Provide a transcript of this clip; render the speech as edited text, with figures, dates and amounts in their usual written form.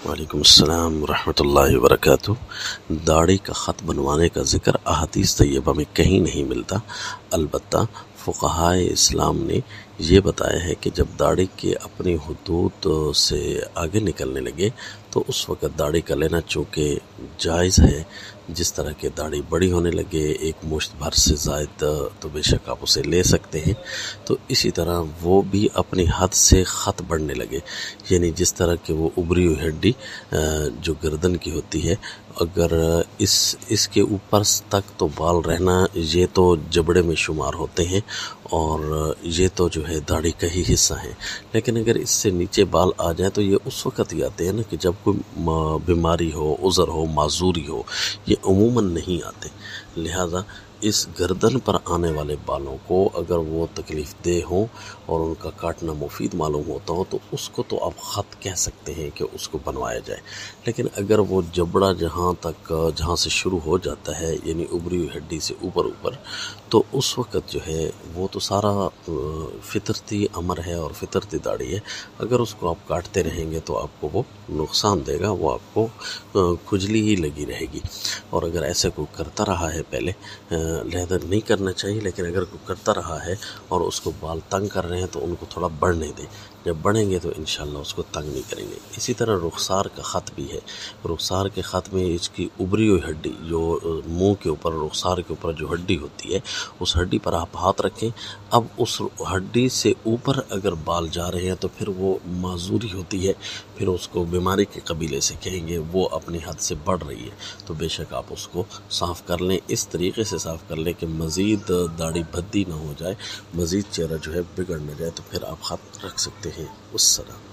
وعلیکم السلام ورحمۃ اللہ وبرکاتہ۔ داڑھی کا خط بنوانے کا ذکر احادیث طیبہ میں کہیں نہیں ملتا، البتہ فقہائے اسلام نے یہ بتایا ہے کہ جب داڑھی کے اپنی حدود سے آگے نکلنے لگے تو اس وقت داڑھی کا لینا چونکہ جائز ہے۔ جس طرح کہ داڑھی بڑی ہونے لگے ایک مشت بھر سے زائد تو بے شک آپ اسے لے سکتے ہیں، تو اسی طرح وہ بھی اپنی حد سے خط بڑھنے لگے، یعنی جس طرح کہ وہ ابری ہوئی ہڈی جو گردن کی ہوتی ہے، اگر اس کے اوپر تک تو بال رہنا یہ تو جبڑے میں شمار ہوتے ہیں اور یہ تو جو ہے داڑھی کا ہی حصہ ہے، لیکن اگر اس سے نیچے بال آ جائیں تو یہ اس وقت ہی آتے ہیں نا کہ جب کوئی بیماری ہو، عذر ہو، معذوری ہو، یہ عموماً نہیں آتے۔ لہذا اس گردن پر آنے والے بالوں کو اگر وہ تکلیف دہ ہوں اور ان کا کاٹنا مفید معلوم ہوتا ہو تو اس کو تو آپ خط کہہ سکتے ہیں کہ اس کو بنوایا جائے، لیکن اگر وہ جبڑا جہاں سے شروع ہو جاتا ہے یعنی ابری ہوئی ہڈی سے اوپر تو اس وقت جو ہے وہ تو سارا فطرتی امر ہے اور فطرتی داڑھی ہے، اگر اس کو آپ کاٹتے رہیں گے تو آپ کو وہ نقصان دے گا، وہ آپ کو کھجلی ہی لگی رہے گی۔ اور اگر ایسا کوئی کرتا رہا ہے پہلے، لہذا نہیں کرنا چاہیے، لیکن اگر کوئی کرتا رہا ہے اور اس کو بال تنگ کر رہے ہیں تو ان کو تھوڑا بڑھنے دیں، جب بڑھیں گے تو انشاءاللہ اس کو تنگ نہیں کریں گے۔ اسی طرح رخسار کا خط بھی ہے، رخسار کے خط میں اس کی ابری ہوئی ہڈی جو منہ کے اوپر، رخسار کے اوپر جو ہڈی ہوتی ہے، اس ہڈی پر آپ ہاتھ رکھیں، اب اس ہڈی سے اوپر اگر بال جا رہے ہیں تو پھر وہ معذوری ہوتی ہے، پھر اس کو بیماری کے قبیلے سے کہیں گے، وہ اپنی حد سے بڑھ رہی ہے، تو بے شک آپ اس کو صاف کر لیں، اس طریقے سے صاف کر لیں کہ مزید داڑھی بھدی نہ ہو جائے، مزید چہرہ جو ہے بگڑ نہ جائے، تو پھر آپ خط رکھ سکتے ہیں۔ السلام۔